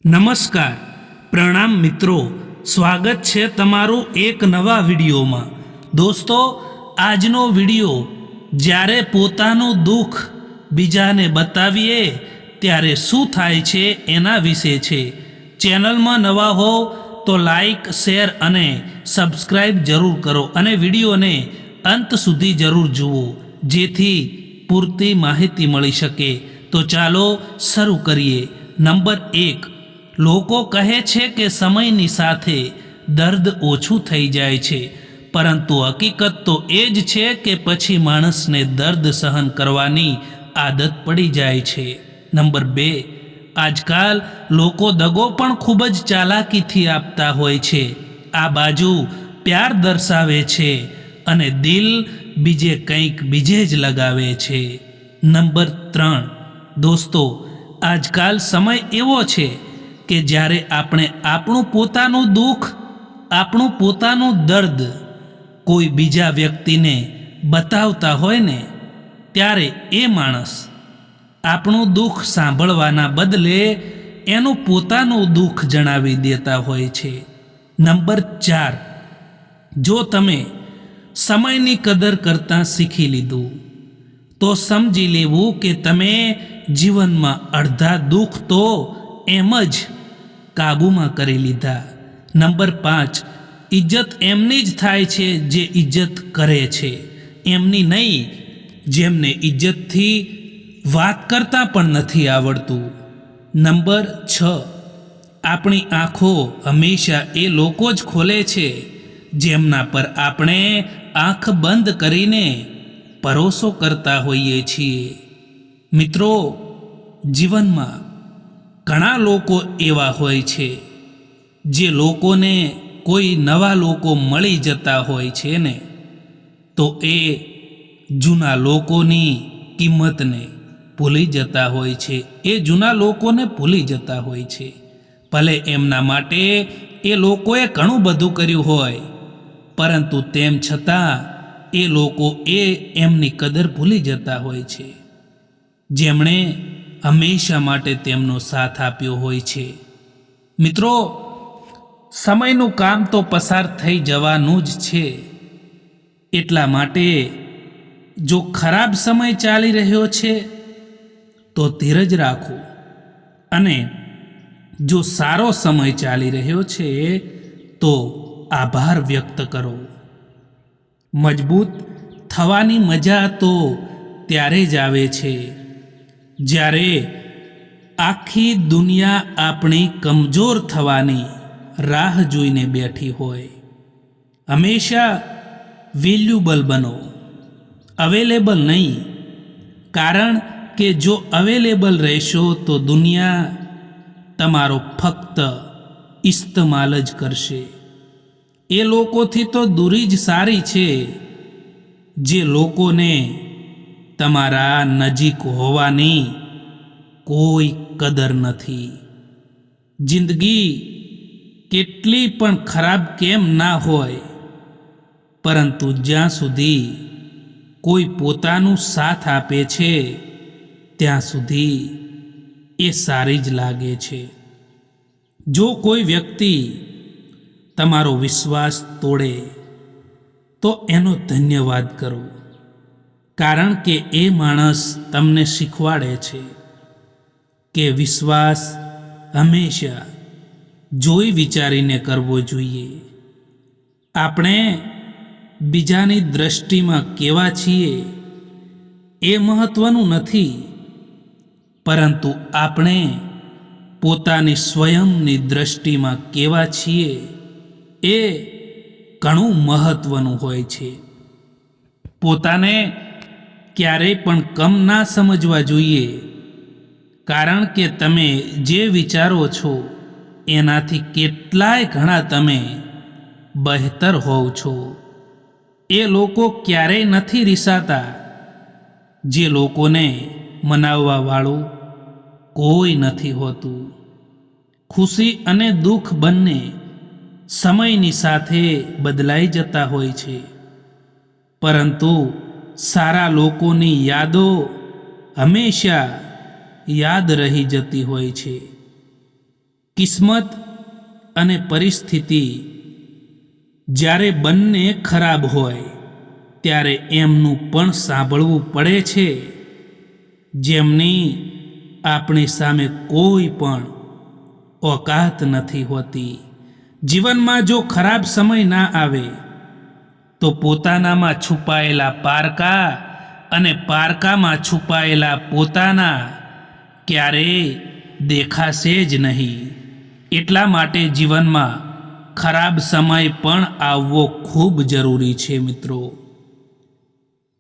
નમસ્કાર, પ્રણામ મિત્રો, સ્વાગત છે તમારું એક નવા વિડીયોમાં। દોસ્તો, આજનો વિડીયો જ્યારે પોતાનું દુઃખ બીજાને બતાવીએ ત્યારે શું થાય છે એના વિશે છે। ચેનલમાં નવા હો તો લાઈક, શેર અને સબસ્ક્રાઈબ જરૂર કરો અને વિડીયોને અંત સુધી જરૂર જુઓ જેથી પૂરતી માહિતી મળી શકે। તો ચાલો શરૂ કરીએ। નંબર 1, લોકો કહે છે કે સમયની સાથે દર્દ ઓછું થઈ જાય છે, પરંતુ હકીકત તો એ જ છે કે પછી માણસને દર્દ સહન કરવાની આદત પડી જાય છે। નંબર 2, આજકાલ લોકો દગો પણ ખૂબ જ ચાલાકીથી આપતા હોય છે। આ બાજુ પ્યાર દર્શાવે છે અને દિલ બીજે કંઈક બીજે જ લગાવે છે। નંબર 3, દોસ્તો, આજકાલ સમય એવો છે કે જ્યારે આપણે આપણું પોતાનું દુઃખ, આપણું પોતાનું દર્દ કોઈ બીજા વ્યક્તિને બતાવતા હોય ને ત્યારે એ માણસ આપણું દુઃખ સાંભળવાના બદલે એનું પોતાનું દુઃખ જણાવી દેતા હોય છે। નંબર 4, જો તમે સમયની કદર કરતાં શીખી લીધું તો સમજી લેવું કે તમે જીવનમાં અડધા દુઃખ તો એમ જ કાબૂમાં કરી લીધા। નંબર 5, ઇજ્જત એમની જ થાય છે જે ઇજ્જત કરે છે, એમની નહીં જેમને ઇજ્જતથી વાત કરતાં પણ નથી આવડતું। નંબર 6, આપણી આંખો હંમેશા એ લોકો જ ખોલે છે જેમના પર આપણે આંખ બંધ કરીને ભરોસો કરતા હોઈએ છીએ। મિત્રો, જીવનમાં ઘણા લોકો એવા હોય છે જે લોકોને કોઈ નવા લોકો મળી જતા હોય છે ને તો એ જૂના લોકોની કિંમતને ભૂલી જતા હોય છે, એ જૂના લોકોને ભૂલી જતા હોય છે। ભલે એમના માટે એ લોકોએ ઘણું બધું કર્યું હોય, પરંતુ તેમ છતાં એ લોકો એમની કદર ભૂલી જતા હોય છે જેમણે હંમેશા માટે તેમનો સાથ આપ્યો હોય છે। મિત્રો, સમયનું કામ તો પસાર થઈ જવાનું જ છે, એટલા માટે જો ખરાબ સમય ચાલી રહ્યો છે તો ધીરજ રાખો અને જો સારો સમય ચાલી રહ્યો છે તો આભાર વ્યક્ત કરો। મજબૂત થવાની મજા તો ત્યારે જ આવે છે જ્યારે આખી દુનિયા આપણી કમજોર થવાની રાહ જોઈને બેઠી હોય। હંમેશા વેલ્યુબલ બનો, અવેલેબલ નહીં, કારણ કે જો અવેલેબલ રહેશો તો દુનિયા તમારો ફક્ત ઇસ્તેમાલ જ કરશે। એ લોકોથી તો દૂરી જ સારી છે જે લોકોને તમારા નજીક હોવાની કોઈ કદર નથી। જિંદગી કેટલી પણ ખરાબ કેમ ના હોય, પરંતુ જ્યાં સુધી કોઈ પોતાનું સાથ આપે છે ત્યાં સુધી એ સારી જ લાગે છે। જો કોઈ વ્યક્તિ તમારો વિશ્વાસ તોડે તો એનો ધન્યવાદ કરો, કારણ કે એ માણસ તમને શીખવાડે છે કે વિશ્વાસ હંમેશા જોઈ વિચારીને કરવો જોઈએ। આપણે બીજાની દ્રષ્ટિમાં કેવા છીએ એ મહત્વનું નથી, પરંતુ આપણે પોતાની સ્વયંની દ્રષ્ટિમાં કેવા છીએ એ ઘણું મહત્વનું હોય છે। પોતાને ક્યારેય પણ કમ ના સમજવા જોઈએ, કારણ કે તમે જે વિચારો છો એનાથી કેટલાય ઘણા તમે બહેતર હોવ છો। એ લોકો ક્યારેય નથી રિસાતા જે લોકોને મનાવવા વાળું કોઈ નથી હોતું। ખુશી અને દુઃખ બંને સમયની સાથે બદલાઈ જતા હોય છે, પરંતુ સારા લોકોની યાદો હંમેશા યાદ રહી જતી હોય છે। કિસ્મત અને પરિસ્થિતિ જ્યારે બંને ખરાબ હોય ત્યારે એમનું પણ સાંભળવું પડે છે, જેમની આપણી સામે કોઈ પણ ઓકાત નથી હોતી. જીવનમાં જો ખરાબ સમય ના આવે તો પોતાનામાં છુપાયેલા પારકા અને પારકામાં છુપાયેલા પોતાના ક્યારેય દેખાશે જ નહીં. એટલા માટે જીવનમાં ખરાબ સમય પણ આવવો ખૂબ જરૂરી છે મિત્રો,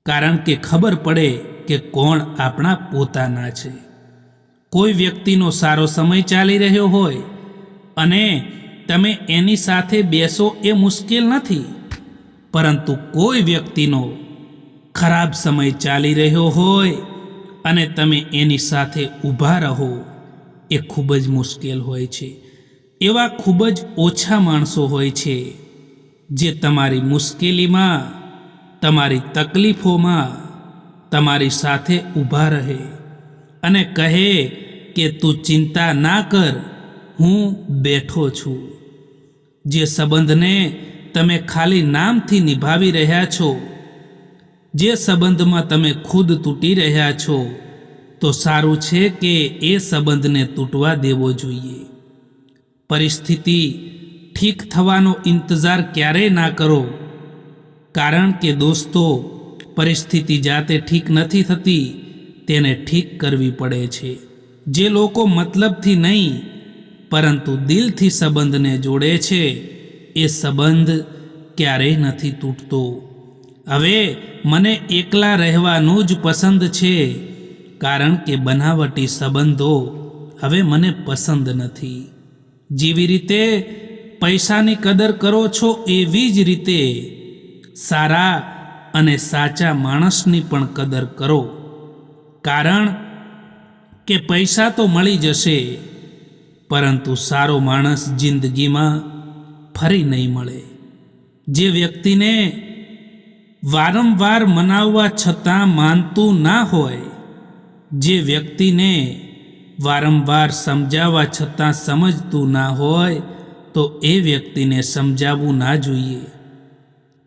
કારણ કે ખબર પડે કે કોણ આપણા પોતાના છે. કોઈ વ્યક્તિનો સારો સમય ચાલી રહ્યો હોય અને તમે એની સાથે બેસો એ મુશ્કેલ નથી, પરંતુ કોઈ વ્યક્તિનો ખરાબ સમય ચાલી રહ્યો હોય અને તમે એની સાથે ઊભા રહો એ ખૂબ જ મુશ્કેલ હોય છે. એવા ખૂબ જ ઓછા માણસો હોય છે જે તમારી મુશ્કેલીમાં, તમારી તકલીફોમાં તમારી સાથે ઊભા રહે અને કહે કે તું ચિંતા ના કર, હું બેઠો છું. જે સંબંધને તમે ખાલી નામથી નિભાવી રહ્યા છો, જે સંબંધમાં તમે ખુદ તૂટી રહ્યા છો, તો સારું છે કે એ સંબંધને તૂટવા દેવો જોઈએ. પરિસ્થિતિ ઠીક થવાનો ઇંતજાર ક્યારેય ના કરો, કારણ કે દોસ્તો પરિસ્થિતિ જાતે ઠીક નથી થતી, તેને ઠીક કરવી પડે છે. જે લોકો મતલબથી નહીં પરંતુ દિલથી સંબંધને જોડે છે એ સંબંધ ક્યારેય નથી તૂટતો. હવે મને એકલા રહેવાનું જ પસંદ છે, કારણ કે બનાવટી સંબંધો હવે મને પસંદ નથી. જેવી રીતે પૈસાની કદર કરો છો એવી જ રીતે સારા અને સાચા માણસની પણ કદર કરો, કારણ કે પૈસા તો મળી જશે પરંતુ સારો માણસ જિંદગીમાં ફરી નહીં મળે. જે વ્યક્તિને વારંવાર મનાવવા છતાં માનતું ના હોય, જે વ્યક્તિને વારંવાર સમજાવવા છતાં સમજતું ના હોય, તો એ વ્યક્તિને સમજાવવું ના જોઈએ.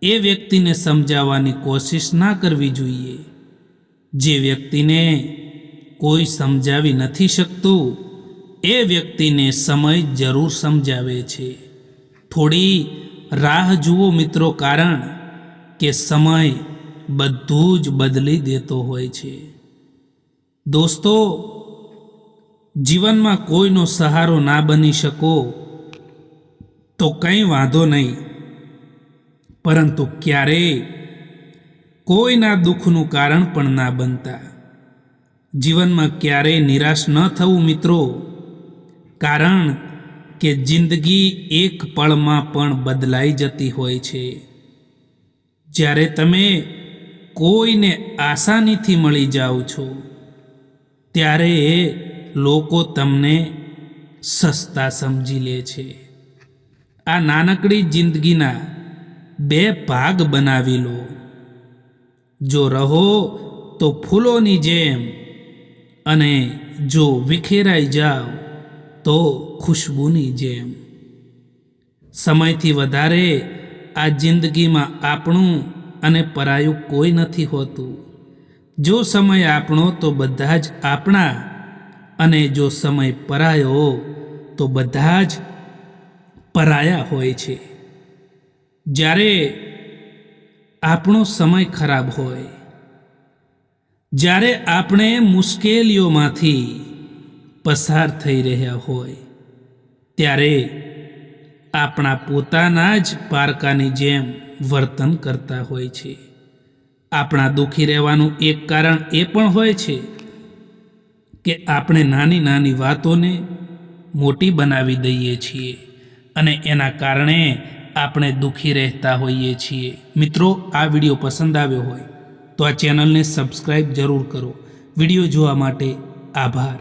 એ વ્યક્તિને સમજાવવાની કોશિશ ના કરવી જોઈએ. જે વ્યક્તિને કોઈ સમજાવી નથી શકતું એ વ્યક્તિને સમય જરૂર સમજાવે છે. થોડી રાહ જુઓ મિત્રો, કારણ કે સમય બધું જ બદલી દેતો હોય છે. દોસ્તો, જીવનમાં કોઈનો સહારો ના બની શકો તો કંઈ વાંધો નહીં, પરંતુ ક્યારેય કોઈના દુઃખનું કારણ પણ ના બનતા. જીવનમાં ક્યારેય નિરાશ ન થવું મિત્રો, કારણ કે જિંદગી એક પળમાં પણ બદલાઈ જતી હોય છે. જ્યારે તમે કોઈને આસાનીથી મળી જાઓ છો ત્યારે લોકો તમને સસ્તા સમજી લે છે. આ નાનકડી જિંદગીના બે ભાગ બનાવી લો. જો રહો તો ફૂલોની જેમ, અને જો વિખેરાઈ જાઓ તો ખુશ્બુની જેમ. સમયથી વધારે આ જિંદગીમાં આપણું અને પરાયું કોઈ નથી હોતું. જો સમય આપણો તો બધા જ આપણા, અને જો સમય પરાયો તો બધા જ પરાયા હોય છે. જ્યારે આપણો સમય ખરાબ હોય, જ્યારે આપણે મુશ્કેલીઓમાંથી પસાર થઈ રહ્યા હોય, ત્યારે આપણા પોતાના જ પારકાની જેમ વર્તન કરતા હોય છે. આપણા દુઃખી રહેવાનું એક કારણ એ પણ હોય છે કે આપણે નાની નાની વાતોને મોટી બનાવી દઈએ છીએ અને એના કારણે આપણે દુઃખી રહેતા હોઈએ છીએ. મિત્રો, આ વિડીયો પસંદ આવ્યો હોય તો આ ચેનલને સબસ્ક્રાઈબ જરૂર કરો. વિડીયો જોવા માટે આભાર.